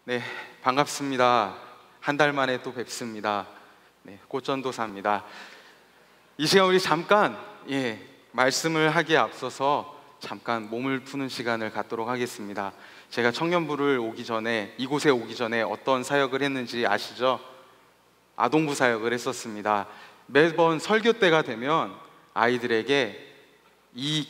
네, 반갑습니다. 한 달 만에 또 뵙습니다. 네, 꽃전도사입니다. 이 시간 우리 잠깐 말씀을 하기에 앞서서 잠깐 몸을 푸는 시간을 갖도록 하겠습니다. 제가 청년부를 이곳에 오기 전에 어떤 사역을 했는지 아시죠? 아동부 사역을 했었습니다. 매번 설교 때가 되면 아이들에게 이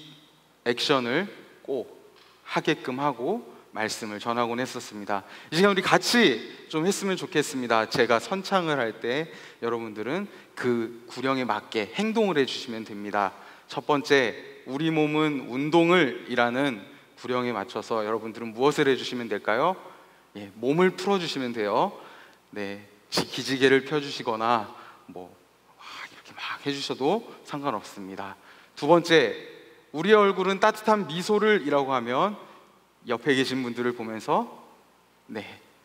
액션을 꼭 하게끔 하고 말씀을 전하곤 했었습니다. 이 시간 우리 같이 좀 했으면 좋겠습니다. 제가 선창을 할 때 여러분들은 그 구령에 맞게 행동을 해주시면 됩니다. 첫 번째, 우리 몸은 운동을 이라는 구령에 맞춰서 여러분들은 무엇을 해주시면 될까요? 몸을 풀어주시면 돼요. 네, 기지개를 펴주시거나 이렇게 막 해주셔도 상관없습니다. 두 번째, 우리의 얼굴은 따뜻한 미소를 이라고 하면 옆에 계신 분들을 보면서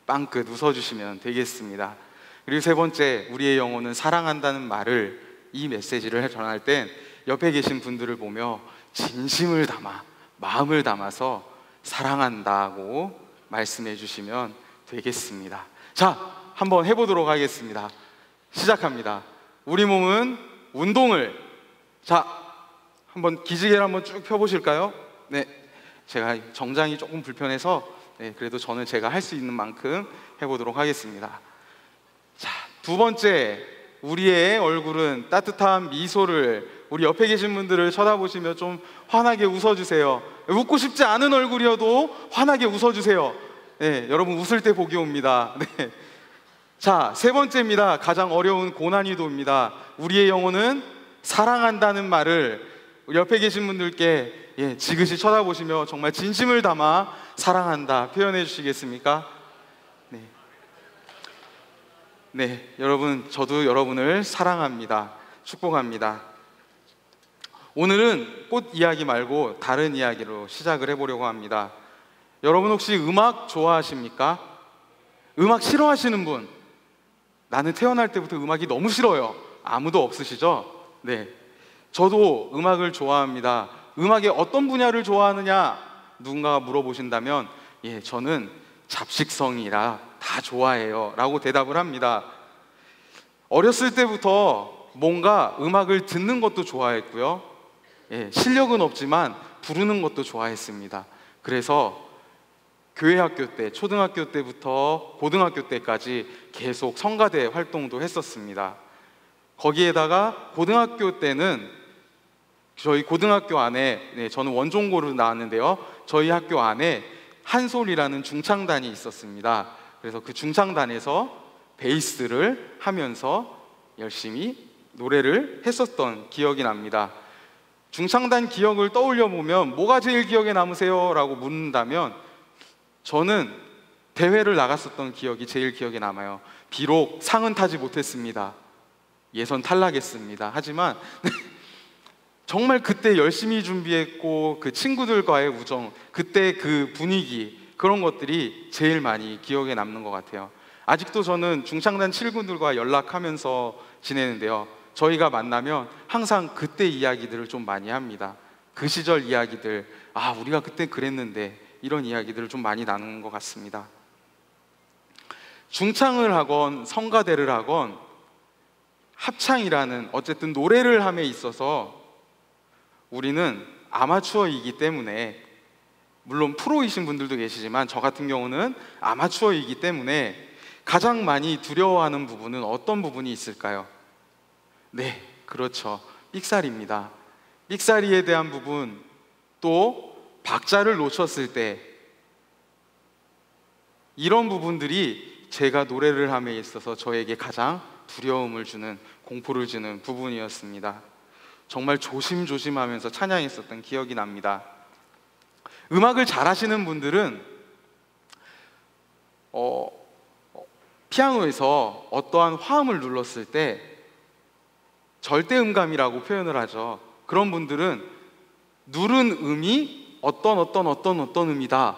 빵긋 웃어주시면 되겠습니다. 그리고 세 번째, 우리의 영혼은 사랑한다는 말을, 이 메시지를 전할 땐 옆에 계신 분들을 보며 진심을 담아, 마음을 담아서 사랑한다고 말씀해 주시면 되겠습니다. 자, 한번 해보도록 하겠습니다. 시작합니다. 우리 몸은 운동을. 자, 한번 기지개를 한번 쭉 펴보실까요? 네, 제가 정장이 조금 불편해서 그래도 저는 제가 할 수 있는 만큼 해보도록 하겠습니다. 자, 두 번째, 우리의 얼굴은 따뜻한 미소를. 우리 옆에 계신 분들을 쳐다보시며 좀 환하게 웃어주세요. 웃고 싶지 않은 얼굴이어도 환하게 웃어주세요. 여러분 웃을 때 복이 옵니다. 자, 세 번째입니다. 가장 어려운 고난이도입니다. 우리의 영혼은 사랑한다는 말을 우리 옆에 계신 분들께 지그시 쳐다보시며 정말 진심을 담아 사랑한다 표현해 주시겠습니까? 네, 여러분, 저도 여러분을 사랑합니다. 축복합니다. 오늘은 꽃 이야기 말고 다른 이야기로 시작을 해보려고 합니다. 여러분 혹시 음악 좋아하십니까? 음악 싫어하시는 분? 나는 태어날 때부터 음악이 너무 싫어요. 아무도 없으시죠? 네, 저도 음악을 좋아합니다. 음악의 어떤 분야를 좋아하느냐 누군가가 물어보신다면 저는 잡식성이라 다 좋아해요 라고 대답을 합니다. 어렸을 때부터 뭔가 음악을 듣는 것도 좋아했고요, 실력은 없지만 부르는 것도 좋아했습니다. 그래서 교회 학교 때, 초등학교 때부터 고등학교 때까지 계속 성가대 활동도 했었습니다. 거기에다가 고등학교 때는 저희 고등학교 안에, 저는 원종고를 나왔는데요, 저희 학교 안에 한솔이라는 중창단이 있었습니다. 그래서 그 중창단에서 베이스를 하면서 열심히 노래를 했었던 기억이 납니다. 중창단 기억을 떠올려 보면 뭐가 제일 기억에 남으세요? 라고 묻는다면 저는 대회를 나갔었던 기억이 제일 기억에 남아요. 비록 상은 타지 못했습니다. 예선 탈락했습니다. 하지만 정말 그때 열심히 준비했고 그 친구들과의 우정, 그때 그 분위기, 그런 것들이 제일 많이 기억에 남는 것 같아요. 아직도 저는 중창단 친구들과 연락하면서 지내는데요, 저희가 만나면 항상 그때 이야기들을 좀 많이 합니다. 그 시절 이야기들, 우리가 그때 그랬는데, 이런 이야기들을 좀 많이 나누는 것 같습니다. 중창을 하건 성가대를 하건 합창이라는 어쨌든 노래를 함에 있어서 우리는 아마추어이기 때문에, 물론 프로이신 분들도 계시지만 저 같은 경우는 아마추어이기 때문에 가장 많이 두려워하는 부분은 어떤 부분이 있을까요? 네, 그렇죠. 삑사리입니다. 삑사리에 대한 부분, 또 박자를 놓쳤을 때, 이런 부분들이 제가 노래를 함에 있어서 저에게 가장 두려움을 주는, 공포를 주는 부분이었습니다. 정말 조심조심하면서 찬양했었던 기억이 납니다. 음악을 잘하시는 분들은 피아노에서 어떠한 화음을 눌렀을 때 절대음감이라고 표현을 하죠. 그런 분들은 누른 음이 어떤 음이다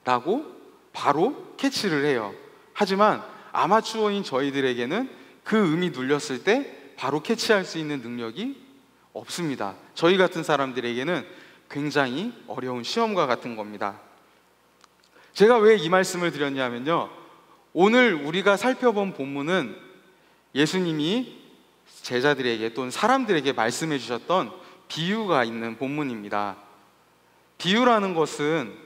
라고 바로 캐치를 해요. 하지만 아마추어인 저희들에게는 그 음이 눌렸을 때 바로 캐치할 수 있는 능력이 없습니다. 저희 같은 사람들에게는 굉장히 어려운 시험과 같은 겁니다. 제가 왜 이 말씀을 드렸냐면요, 오늘 우리가 살펴본 본문은 예수님이 제자들에게 또는 사람들에게 말씀해 주셨던 비유가 있는 본문입니다. 비유라는 것은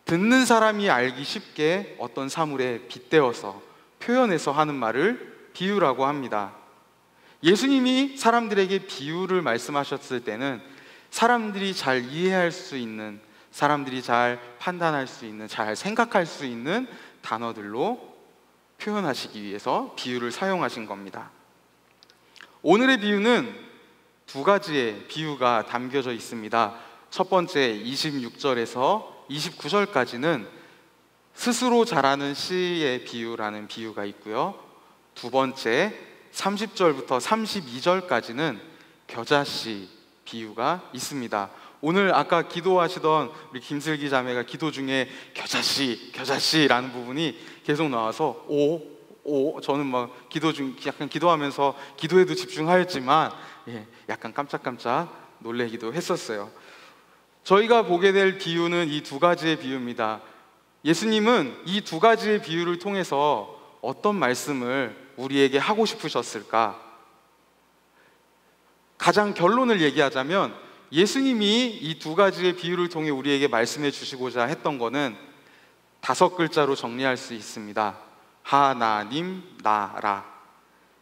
듣는 사람이 알기 쉽게 어떤 사물에 빗대어서 표현해서 하는 말을 비유라고 합니다. 예수님이 사람들에게 비유를 말씀하셨을 때는 사람들이 잘 이해할 수 있는, 사람들이 잘 판단할 수 있는, 잘 생각할 수 있는 단어들로 표현하시기 위해서 비유를 사용하신 겁니다. 오늘의 비유는 두 가지의 비유가 담겨져 있습니다. 첫 번째 26절에서 29절까지는 스스로 자라는 씨의 비유라는 비유가 있고요. 두 번째 30절부터 32절까지는 겨자씨 비유가 있습니다. 오늘 아까 기도하시던 우리 김슬기 자매가 기도 중에 겨자씨라는 부분이 계속 나와서 저는 막 약간 기도하면서 기도에도 집중하였지만 약간 깜짝깜짝 놀래기도 했었어요. 저희가 보게 될 비유는 이 두 가지의 비유입니다. 예수님은 이 두 가지의 비유를 통해서 어떤 말씀을 우리에게 하고 싶으셨을까? 가장 결론을 얘기하자면 예수님이 이 두 가지의 비유를 통해 우리에게 말씀해 주시고자 했던 것은 5글자로 정리할 수 있습니다. 하나님 나라.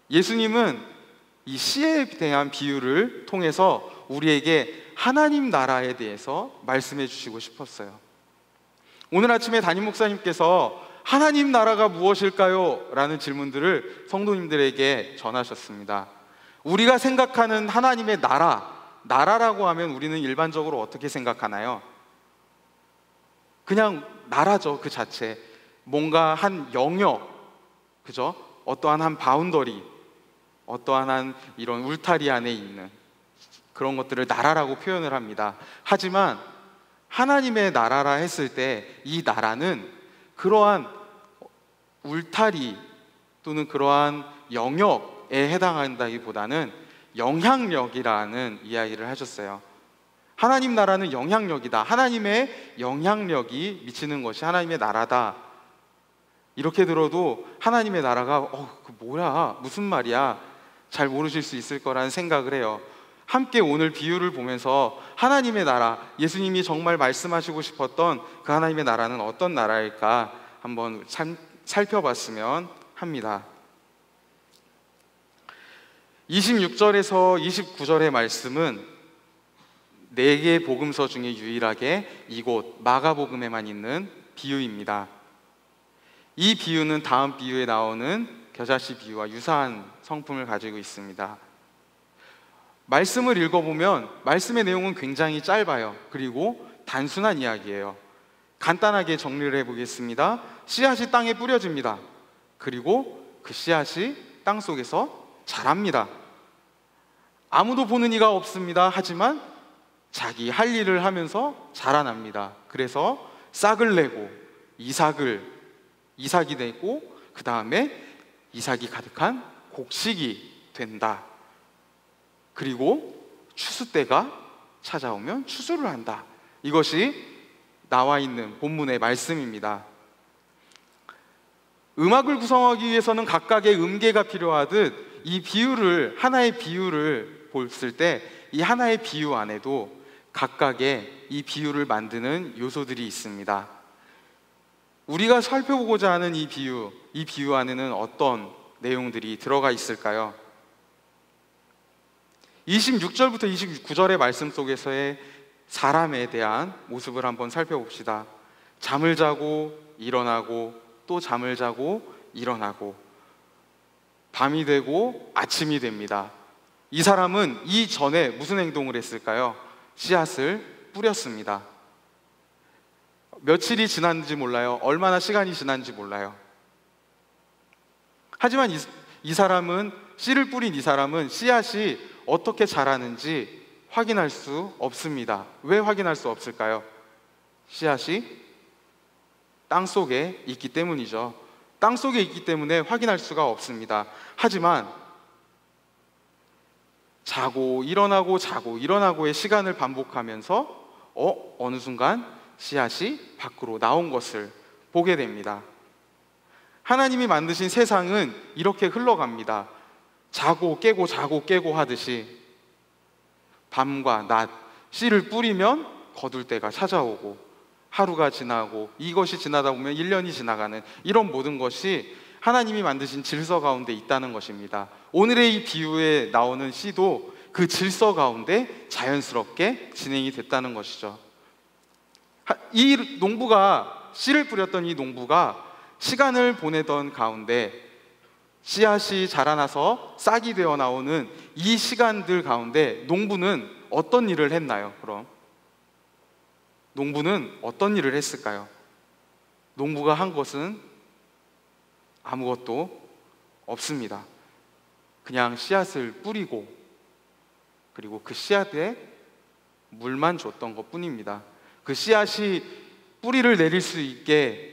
예수님은 이 씨에 대한 비유를 통해서 우리에게 하나님 나라에 대해서 말씀해 주시고 싶었어요. 오늘 아침에 담임 목사님께서 하나님 나라가 무엇일까요? 라는 질문들을 성도님들에게 전하셨습니다. 우리가 생각하는 하나님의 나라라고 하면 우리는 일반적으로 어떻게 생각하나요? 그냥 나라죠, 그 자체. 뭔가 한 영역, 그죠? 어떠한 한 바운더리, 어떠한 한 이런 울타리 안에 있는 그런 것들을 나라라고 표현을 합니다. 하지만 하나님의 나라라 했을 때 이 나라는 그러한 울타리 또는 그러한 영역에 해당한다기보다는 영향력이라는 이야기를 하셨어요. 하나님 나라는 영향력이다. 하나님의 영향력이 미치는 것이 하나님의 나라다. 이렇게 들어도 하나님의 나라가 그 뭐야? 무슨 말이야? 잘 모르실 수 있을 거라는 생각을 해요. 함께 오늘 비유를 보면서 하나님의 나라, 예수님이 정말 말씀하시고 싶었던 그 하나님의 나라는 어떤 나라일까 한번 살펴봤으면 합니다. 26절에서 29절의 말씀은 4개의 복음서 중에 유일하게 이곳 마가복음에만 있는 비유입니다. 이 비유는 다음 비유에 나오는 겨자씨 비유와 유사한 성품을 가지고 있습니다. 말씀을 읽어보면 말씀의 내용은 굉장히 짧아요. 그리고 단순한 이야기예요. 간단하게 정리를 해보겠습니다. 씨앗이 땅에 뿌려집니다. 그리고 그 씨앗이 땅 속에서 자랍니다. 아무도 보는 이가 없습니다. 하지만 자기 할 일을 하면서 자라납니다. 그래서 싹을 내고 이삭이 되고 그 다음에 이삭이 가득한 곡식이 된다. 그리고 추수 때가 찾아오면 추수를 한다. 이것이 나와 있는 본문의 말씀입니다. 음악을 구성하기 위해서는 각각의 음계가 필요하듯 하나의 비유를 봤을 때 이 하나의 비유 안에도 각각의 이 비유를 만드는 요소들이 있습니다. 우리가 살펴보고자 하는 이 비유 안에는 어떤 내용들이 들어가 있을까요? 26절부터 29절의 말씀 속에서의 사람에 대한 모습을 한번 살펴봅시다. 잠을 자고 일어나고 또 잠을 자고 일어나고 밤이 되고 아침이 됩니다. 이 사람은 이전에 무슨 행동을 했을까요? 씨앗을 뿌렸습니다. 며칠이 지났는지 몰라요. 얼마나 시간이 지났는지 몰라요. 하지만 이 사람은, 씨를 뿌린 이 사람은 씨앗이 어떻게 자라는지 확인할 수 없습니다. 왜 확인할 수 없을까요? 씨앗이 땅 속에 있기 때문이죠. 땅 속에 있기 때문에 확인할 수가 없습니다. 하지만 자고 일어나고의 시간을 반복하면서 어느 순간 씨앗이 밖으로 나온 것을 보게 됩니다. 하나님이 만드신 세상은 이렇게 흘러갑니다. 자고 깨고 자고 깨고 하듯이 밤과 낮, 씨를 뿌리면 거둘 때가 찾아오고 하루가 지나고 이것이 지나다 보면 1년이 지나가는 이런 모든 것이 하나님이 만드신 질서 가운데 있다는 것입니다. 오늘의 이 비유에 나오는 씨도 그 질서 가운데 자연스럽게 진행이 됐다는 것이죠. 이 농부가 씨를 뿌렸던 이 농부가 시간을 보내던 가운데 씨앗이 자라나서 싹이 되어 나오는 이 시간들 가운데 농부는 어떤 일을 했나요? 그럼 농부는 어떤 일을 했을까요? 농부가 한 것은 아무것도 없습니다. 그냥 씨앗을 뿌리고 그리고 그 씨앗에 물만 줬던 것 뿐입니다. 그 씨앗이 뿌리를 내릴 수 있게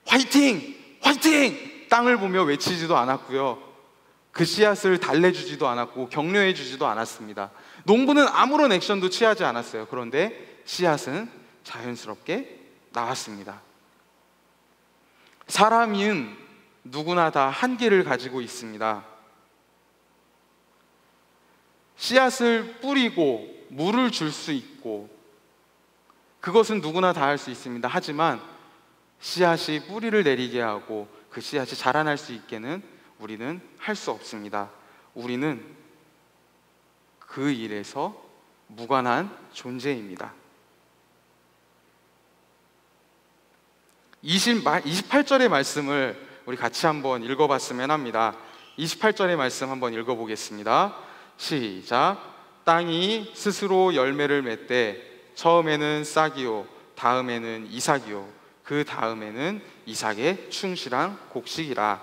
화이팅! 화이팅! 땅을 보며 외치지도 않았고요. 그 씨앗을 달래주지도 않았고 격려해주지도 않았습니다. 농부는 아무런 액션도 취하지 않았어요. 그런데 씨앗은 자연스럽게 나왔습니다. 사람은 누구나 다 한계를 가지고 있습니다. 씨앗을 뿌리고 물을 줄 수 있고 그것은 누구나 다 할 수 있습니다. 하지만 씨앗이 뿌리를 내리게 하고 그 씨앗이 자라날 수 있게는 우리는 할 수 없습니다. 우리는 그 일에서 무관한 존재입니다. 28절의 말씀을 우리 같이 한번 읽어봤으면 합니다. 28절의 말씀 한번 읽어보겠습니다. 시작. 땅이 스스로 열매를 맺되 처음에는 싹이요 다음에는 이삭이요 그 다음에는 이삭의 충실한 곡식이라.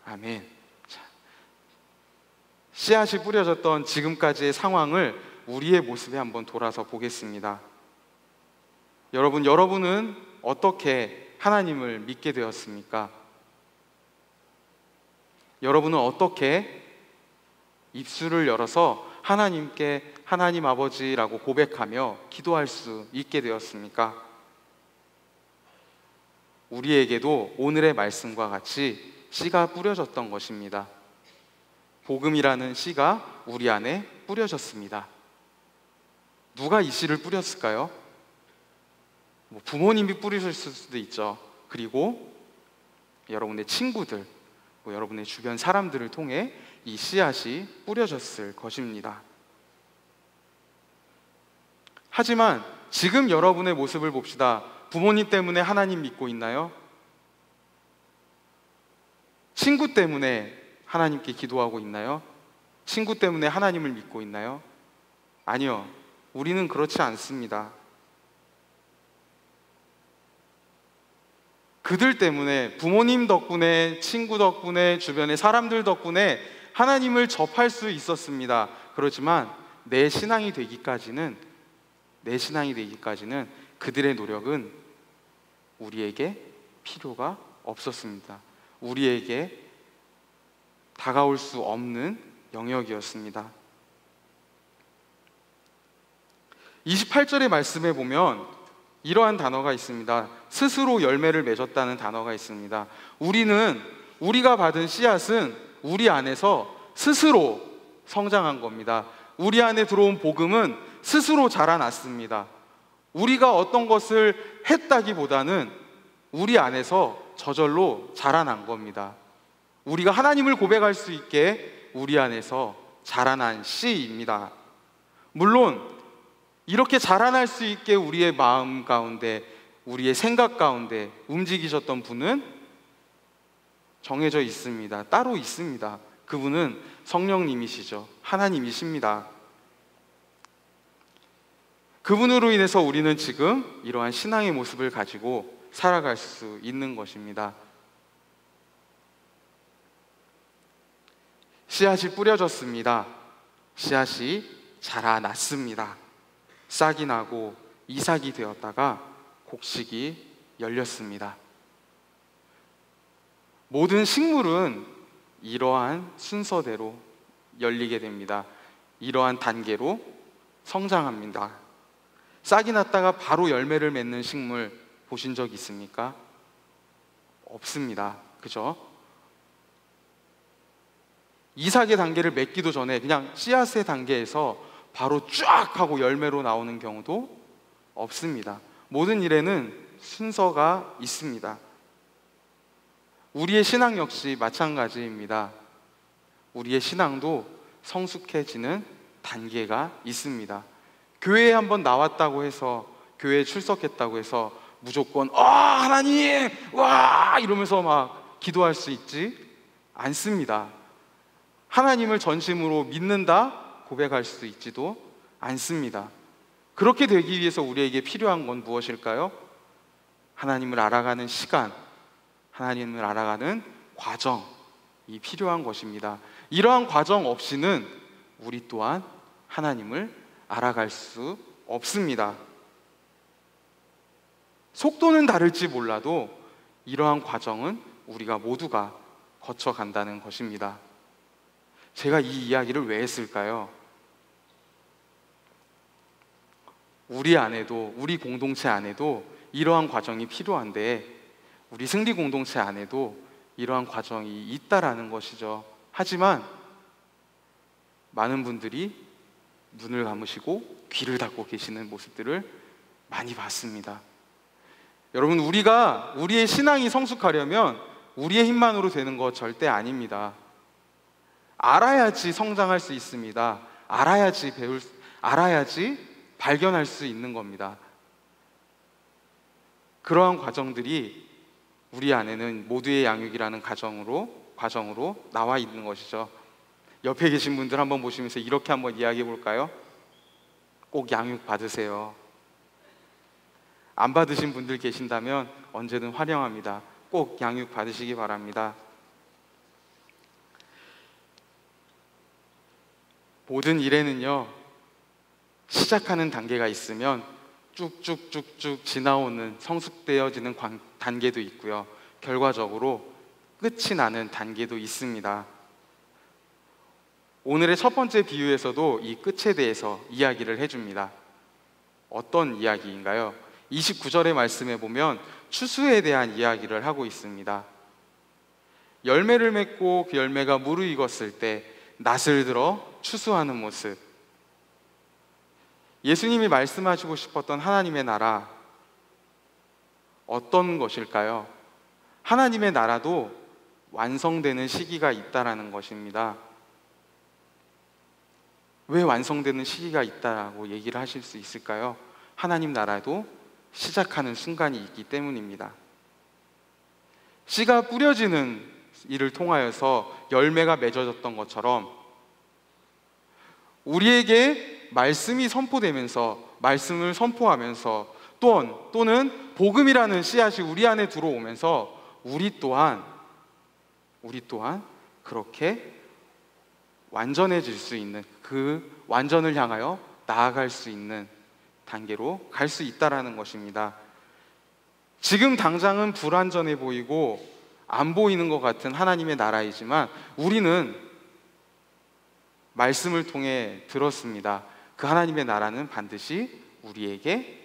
아멘. 자, 씨앗이 뿌려졌던 지금까지의 상황을 우리의 모습에 한번 돌아서 보겠습니다. 여러분은 어떻게 하나님을 믿게 되었습니까? 여러분은 어떻게 입술을 열어서 하나님께 하나님 아버지라고 고백하며 기도할 수 있게 되었습니까? 우리에게도 오늘의 말씀과 같이 씨가 뿌려졌던 것입니다. 복음이라는 씨가 우리 안에 뿌려졌습니다. 누가 이 씨를 뿌렸을까요? 부모님이 뿌리셨을 수도 있죠. 그리고 여러분의 친구들, 여러분의 주변 사람들을 통해 이 씨앗이 뿌려졌을 것입니다. 하지만 지금 여러분의 모습을 봅시다. 부모님 때문에 하나님 믿고 있나요? 친구 때문에 하나님께 기도하고 있나요? 친구 때문에 하나님을 믿고 있나요? 아니요. 우리는 그렇지 않습니다. 그들 때문에, 부모님 덕분에, 친구 덕분에, 주변의 사람들 덕분에 하나님을 접할 수 있었습니다. 그렇지만 내 신앙이 되기까지는 그들의 노력은 우리에게 필요가 없었습니다. 우리에게 다가올 수 없는 영역이었습니다. 28절의 말씀에 보면 이러한 단어가 있습니다. 스스로 열매를 맺었다는 단어가 있습니다. 우리가 받은 씨앗은 우리 안에서 스스로 성장한 겁니다. 우리 안에 들어온 복음은 스스로 자라났습니다. 우리가 어떤 것을 했다기보다는 우리 안에서 저절로 자라난 겁니다. 우리가 하나님을 고백할 수 있게 우리 안에서 자라난 씨입니다. 물론 이렇게 자라날 수 있게 우리의 마음 가운데, 우리의 생각 가운데 움직이셨던 분은 정해져 있습니다. 따로 있습니다. 그분은 성령님이시죠. 하나님이십니다. 그분으로 인해서 우리는 지금 이러한 신앙의 모습을 가지고 살아갈 수 있는 것입니다. 씨앗이 뿌려졌습니다. 씨앗이 자라났습니다. 싹이 나고 이삭이 되었다가 곡식이 열렸습니다. 모든 식물은 이러한 순서대로 열리게 됩니다. 이러한 단계로 성장합니다. 싹이 났다가 바로 열매를 맺는 식물 보신 적 있습니까? 없습니다. 그죠? 이삭의 단계를 맺기도 전에 그냥 씨앗의 단계에서 바로 쫙 하고 열매로 나오는 경우도 없습니다. 모든 일에는 순서가 있습니다. 우리의 신앙 역시 마찬가지입니다. 우리의 신앙도 성숙해지는 단계가 있습니다. 교회에 한번 나왔다고 해서, 교회에 출석했다고 해서 무조건 하나님 와 이러면서 막 기도할 수 있지 않습니다. 하나님을 전심으로 믿는다 고백할 수 있지도 않습니다. 그렇게 되기 위해서 우리에게 필요한 건 무엇일까요? 하나님을 알아가는 시간, 하나님을 알아가는 과정이 필요한 것입니다. 이러한 과정 없이는 우리 또한 하나님을 알아갈 수 없습니다. 속도는 다를지 몰라도 이러한 과정은 우리가 모두가 거쳐간다는 것입니다. 제가 이 이야기를 왜 했을까요? 우리 안에도, 우리 공동체 안에도 이러한 과정이 필요한데 우리 승리 공동체 안에도 이러한 과정이 있다라는 것이죠. 하지만 많은 분들이 눈을 감으시고 귀를 닫고 계시는 모습들을 많이 봤습니다. 여러분, 우리의 신앙이 성숙하려면 우리의 힘만으로 되는 것 절대 아닙니다. 알아야지 성장할 수 있습니다. 알아야지 발견할 수 있는 겁니다. 그러한 과정들이 우리 안에는 모두의 양육이라는 과정으로 나와 있는 것이죠. 옆에 계신 분들 한번 보시면서 이렇게 한번 이야기해 볼까요? 꼭 양육 받으세요. 안 받으신 분들 계신다면 언제든 환영합니다. 꼭 양육 받으시기 바랍니다. 모든 일에는요, 시작하는 단계가 있으면 쭉쭉쭉쭉 지나오는 성숙되어지는 단계도 있고요, 결과적으로 끝이 나는 단계도 있습니다. 오늘의 첫 번째 비유에서도 이 끝에 대해서 이야기를 해줍니다. 어떤 이야기인가요? 29절의 말씀에 보면 추수에 대한 이야기를 하고 있습니다. 열매를 맺고 그 열매가 무르익었을 때 낫을 들어 추수하는 모습, 예수님이 말씀하시고 싶었던 하나님의 나라, 어떤 것일까요? 하나님의 나라도 완성되는 시기가 있다라는 것입니다. 왜 완성되는 시기가 있다라고 얘기를 하실 수 있을까요? 하나님 나라도 시작하는 순간이 있기 때문입니다. 씨가 뿌려지는 일을 통하여서 열매가 맺어졌던 것처럼 우리에게 말씀이 선포되면서, 말씀을 선포하면서 또는 복음이라는 씨앗이 우리 안에 들어오면서 우리 또한 그렇게 완전해질 수 있는, 그 완전을 향하여 나아갈 수 있는 단계로 갈 수 있다라는 것입니다. 지금 당장은 불완전해 보이고 안 보이는 것 같은 하나님의 나라이지만 우리는 말씀을 통해 들었습니다. 그 하나님의 나라는 반드시 우리에게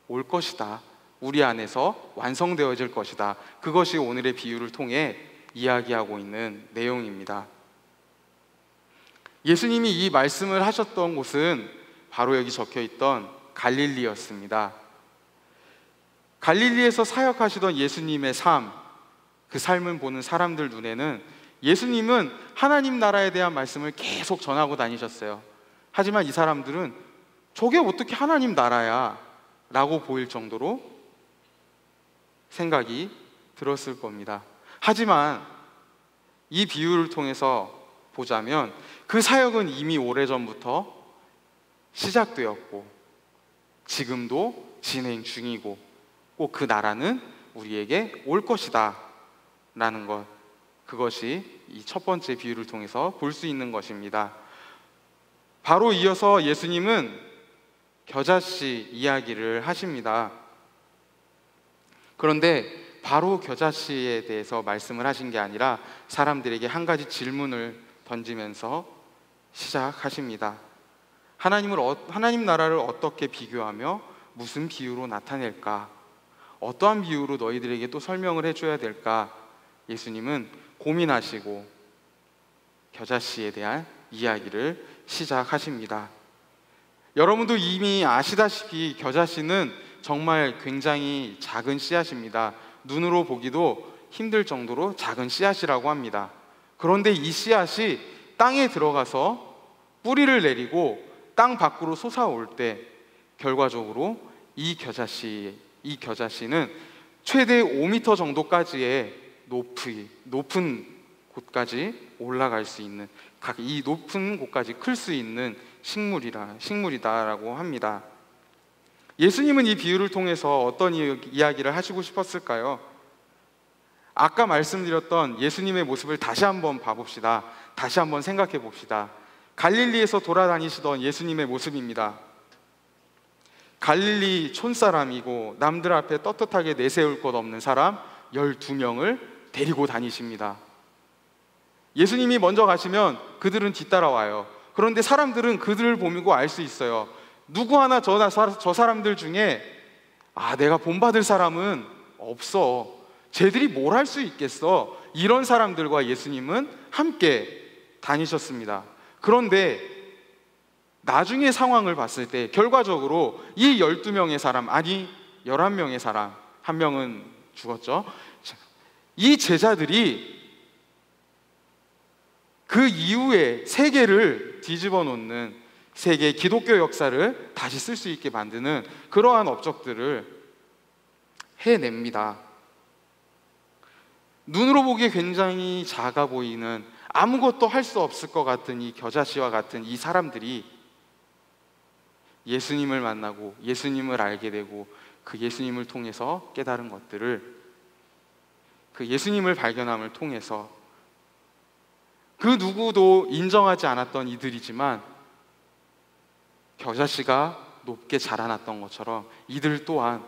올 것이다. 우리 안에서 완성되어질 것이다. 그것이 오늘의 비유를 통해 이야기하고 있는 내용입니다. 예수님이 이 말씀을 하셨던 곳은 바로 여기 적혀있던 갈릴리였습니다. 갈릴리에서 사역하시던 예수님의 삶, 그 삶을 보는 사람들 눈에는 예수님은 하나님 나라에 대한 말씀을 계속 전하고 다니셨어요. 하지만 이 사람들은 저게 어떻게 하나님 나라야? 라고 보일 정도로 생각이 들었을 겁니다. 하지만 이 비유를 통해서 보자면 그 사역은 이미 오래전부터 시작되었고 지금도 진행 중이고 꼭 그 나라는 우리에게 올 것이다 라는 것, 그것이 이 첫 번째 비유를 통해서 볼 수 있는 것입니다. 바로 이어서 예수님은 겨자씨 이야기를 하십니다. 그런데 바로 겨자씨에 대해서 말씀을 하신 게 아니라 사람들에게 한 가지 질문을 던지면서 시작하십니다. 하나님 나라를 어떻게 비교하며 무슨 비유로 나타낼까? 어떠한 비유로 너희들에게 또 설명을 해줘야 될까? 예수님은 고민하시고 겨자씨에 대한 이야기를 시작하십니다. 여러분도 이미 아시다시피 겨자씨는 정말 굉장히 작은 씨앗입니다. 눈으로 보기도 힘들 정도로 작은 씨앗이라고 합니다. 그런데 이 씨앗이 땅에 들어가서 뿌리를 내리고 땅 밖으로 솟아올 때 결과적으로 이 겨자씨는 최대 5m 정도까지의 높은 곳까지 올라갈 수 있는, 이 높은 곳까지 클 수 있는 식물이다라고 합니다. 예수님은 이 비유를 통해서 어떤 이야기를 하시고 싶었을까요? 아까 말씀드렸던 예수님의 모습을 다시 한번 봐봅시다. 다시 한번 생각해 봅시다. 갈릴리에서 돌아다니시던 예수님의 모습입니다. 갈릴리 촌사람이고 남들 앞에 떳떳하게 내세울 것 없는 사람 12명을 데리고 다니십니다. 예수님이 먼저 가시면 그들은 뒤따라와요. 그런데 사람들은 그들을 보고 알 수 있어요. 누구 하나 저 사람들 중에 내가 본받을 사람은 없어, 쟤들이 뭘 할 수 있겠어, 이런 사람들과 예수님은 함께 다니셨습니다. 그런데 나중에 상황을 봤을 때 결과적으로 이 12명의 사람, 11명의 사람, 한 명은 죽었죠. 이 제자들이 그 이후에 세계를 뒤집어 놓는, 세계 기독교 역사를 다시 쓸 수 있게 만드는 그러한 업적들을 해냅니다. 눈으로 보기에 굉장히 작아 보이는, 아무것도 할 수 없을 것 같은 이 겨자씨와 같은 이 사람들이 예수님을 만나고 예수님을 알게 되고 그 예수님을 통해서 깨달은 것들을, 그 예수님을 발견함을 통해서 그 누구도 인정하지 않았던 이들이지만 겨자씨가 높게 자라났던 것처럼 이들 또한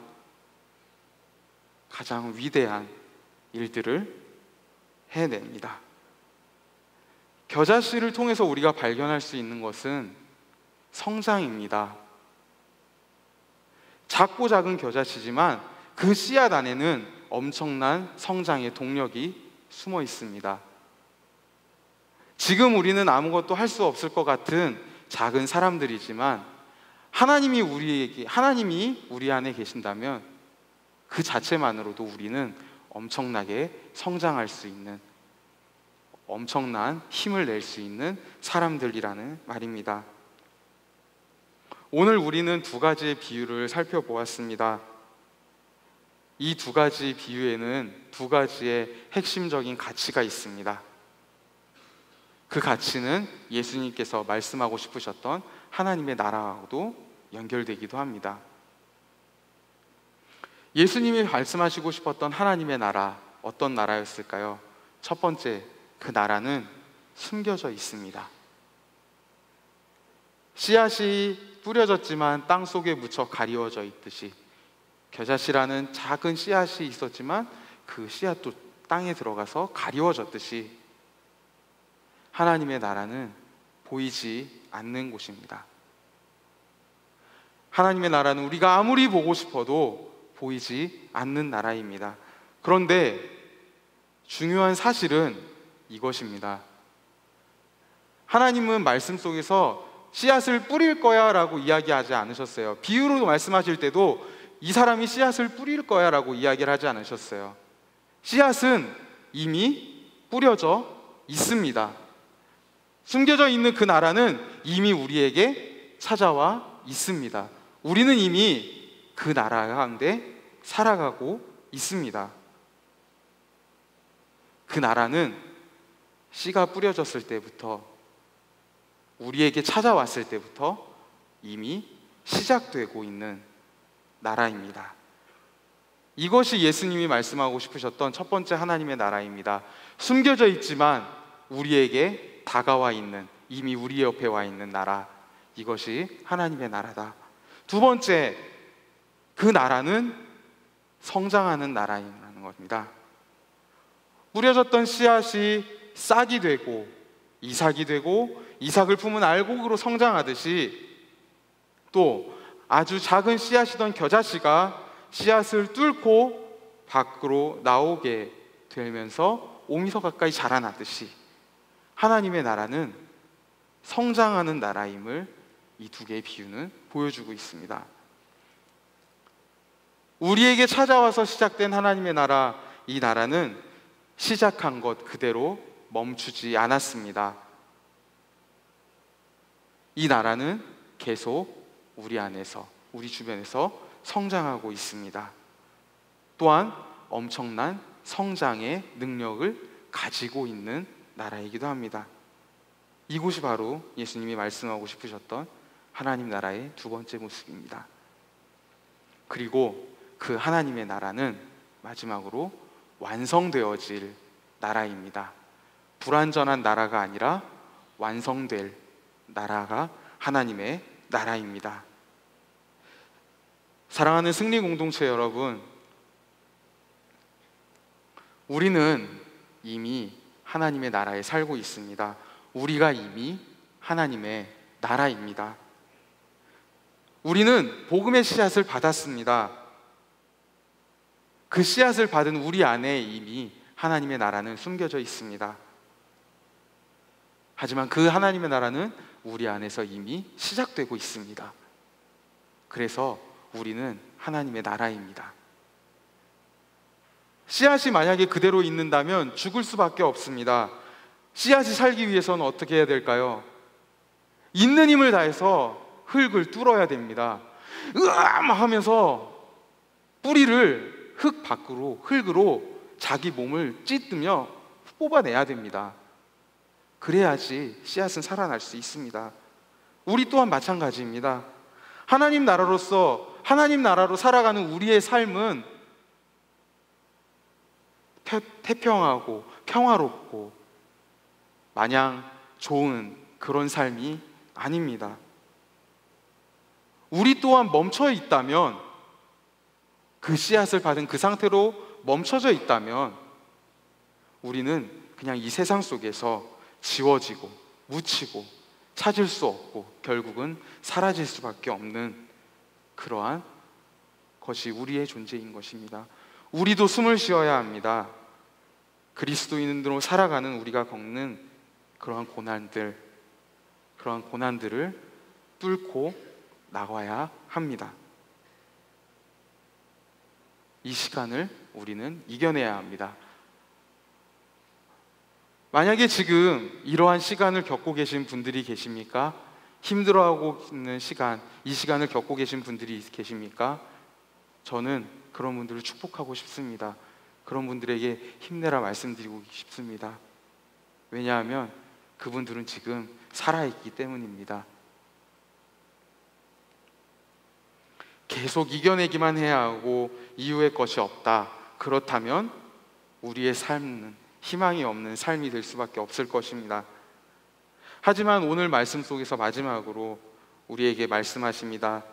가장 위대한 일들을 해냅니다. 겨자씨를 통해서 우리가 발견할 수 있는 것은 성장입니다. 작고 작은 겨자씨지만 그 씨앗 안에는 엄청난 성장의 동력이 숨어 있습니다. 지금 우리는 아무것도 할 수 없을 것 같은 작은 사람들이지만 하나님이 우리 안에 계신다면 그 자체만으로도 우리는 엄청나게 성장할 수 있는, 엄청난 힘을 낼 수 있는 사람들이라는 말입니다. 오늘 우리는 두 가지의 비유를 살펴보았습니다. 이 두 가지 비유에는 두 가지의 핵심적인 가치가 있습니다. 그 가치는 예수님께서 말씀하고 싶으셨던 하나님의 나라하고도 연결되기도 합니다. 예수님이 말씀하시고 싶었던 하나님의 나라, 어떤 나라였을까요? 첫 번째, 그 나라는 숨겨져 있습니다. 씨앗이 뿌려졌지만 땅 속에 묻혀 가리워져 있듯이 겨자씨라는 작은 씨앗이 있었지만 그 씨앗도 땅에 들어가서 가리워졌듯이 하나님의 나라는 보이지 않는 곳입니다. 하나님의 나라는 우리가 아무리 보고 싶어도 보이지 않는 나라입니다. 그런데 중요한 사실은 이것입니다. 하나님은 말씀 속에서 씨앗을 뿌릴 거야 라고 이야기하지 않으셨어요. 비유로 말씀하실 때도 이 사람이 씨앗을 뿌릴 거야 라고 이야기를 하지 않으셨어요. 씨앗은 이미 뿌려져 있습니다. 숨겨져 있는 그 나라는 이미 우리에게 찾아와 있습니다. 우리는 이미 그 나라 가운데 살아가고 있습니다. 그 나라는 씨가 뿌려졌을 때부터, 우리에게 찾아왔을 때부터 이미 시작되고 있는 나라입니다. 이것이 예수님이 말씀하고 싶으셨던 첫 번째 하나님의 나라입니다. 숨겨져 있지만 우리에게 다가와 있는, 이미 우리 옆에 와 있는 나라, 이것이 하나님의 나라다. 두 번째, 그 나라는 성장하는 나라라는 겁니다. 뿌려졌던 씨앗이 싹이 되고 이삭이 되고 이삭을 품은 알곡으로 성장하듯이 또 아주 작은 씨앗이던 겨자씨가 씨앗을 뚫고 밖으로 나오게 되면서 5m 가까이 자라나듯이 하나님의 나라는 성장하는 나라임을 이 두 개의 비유는 보여주고 있습니다. 우리에게 찾아와서 시작된 하나님의 나라, 이 나라는 시작한 것 그대로 멈추지 않았습니다. 이 나라는 계속 우리 안에서, 우리 주변에서 성장하고 있습니다. 또한 엄청난 성장의 능력을 가지고 있는 나라이기도 합니다. 이곳이 바로 예수님이 말씀하고 싶으셨던 하나님 나라의 두 번째 모습입니다. 그리고 그 하나님의 나라는 마지막으로 완성되어질 나라입니다. 불완전한 나라가 아니라 완성될 나라가 하나님의 나라입니다. 사랑하는 승리 공동체 여러분, 우리는 이미 하나님의 나라에 살고 있습니다. 우리가 이미 하나님의 나라입니다. 우리는 복음의 씨앗을 받았습니다. 그 씨앗을 받은 우리 안에 이미 하나님의 나라는 숨겨져 있습니다. 하지만 그 하나님의 나라는 우리 안에서 이미 시작되고 있습니다. 그래서 우리는 하나님의 나라입니다. 씨앗이 만약에 그대로 있는다면 죽을 수밖에 없습니다. 씨앗이 살기 위해서는 어떻게 해야 될까요? 있는 힘을 다해서 흙을 뚫어야 됩니다. 으암 하면서 뿌리를 흙 밖으로, 흙으로 자기 몸을 찢으며 뽑아내야 됩니다. 그래야지 씨앗은 살아날 수 있습니다. 우리 또한 마찬가지입니다. 하나님 나라로서, 하나님 나라로 살아가는 우리의 삶은 태평하고 평화롭고 마냥 좋은 그런 삶이 아닙니다. 우리 또한 멈춰 있다면, 그 씨앗을 받은 그 상태로 멈춰져 있다면 우리는 그냥 이 세상 속에서 지워지고 묻히고 찾을 수 없고 결국은 사라질 수밖에 없는 그러한 것이 우리의 존재인 것입니다. 우리도 숨을 쉬어야 합니다. 그리스도인으로 살아가는 우리가 겪는 그러한 고난들을 뚫고 나가야 합니다. 이 시간을 우리는 이겨내야 합니다. 만약에 지금 이러한 시간을 겪고 계신 분들이 계십니까? 힘들어하고 있는 시간, 이 시간을 겪고 계신 분들이 계십니까? 저는 그런 분들을 축복하고 싶습니다. 그런 분들에게 힘내라 말씀드리고 싶습니다. 왜냐하면 그분들은 지금 살아있기 때문입니다. 계속 이겨내기만 해야 하고 이후의 것이 없다. 그렇다면 우리의 삶은 희망이 없는 삶이 될 수밖에 없을 것입니다. 하지만 오늘 말씀 속에서 마지막으로 우리에게 말씀하십니다.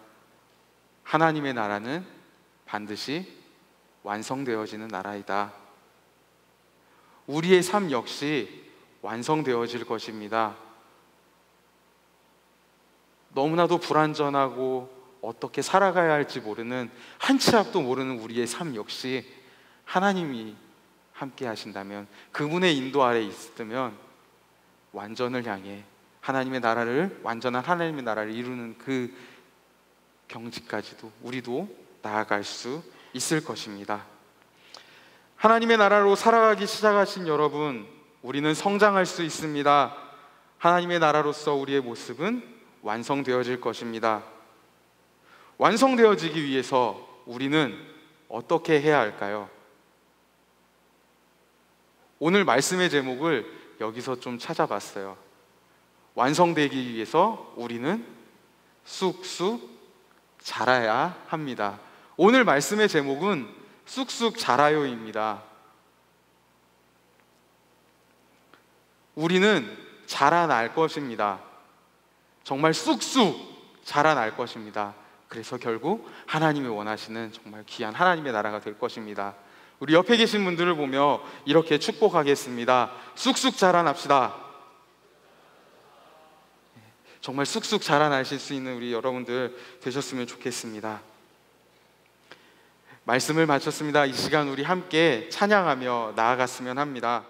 하나님의 나라는 반드시 완성되어지는 나라이다. 우리의 삶 역시 완성되어질 것입니다. 너무나도 불완전하고 어떻게 살아가야 할지 모르는, 한 치 앞도 모르는 우리의 삶 역시 하나님이 함께 하신다면, 그분의 인도 아래 있으면 완전을 향해 하나님의 나라를, 완전한 하나님의 나라를 이루는 그 경지까지도 우리도 나아갈 수 있을 것입니다. 하나님의 나라로 살아가기 시작하신 여러분, 우리는 성장할 수 있습니다. 하나님의 나라로서 우리의 모습은 완성되어질 것입니다. 완성되어지기 위해서 우리는 어떻게 해야 할까요? 오늘 말씀의 제목을 여기서 좀 찾아봤어요. 완성되기 위해서 우리는 쑥쑥 자라야 합니다. 오늘 말씀의 제목은 쑥쑥 자라요입니다. 우리는 자라날 것입니다. 정말 쑥쑥 자라날 것입니다. 그래서 결국 하나님이 원하시는 정말 귀한 하나님의 나라가 될 것입니다. 우리 옆에 계신 분들을 보며 이렇게 축복하겠습니다. 쑥쑥 자라납시다. 정말 쑥쑥 자라나실 수 있는 우리 여러분들 되셨으면 좋겠습니다. 말씀을 마쳤습니다. 이 시간 우리 함께 찬양하며 나아갔으면 합니다.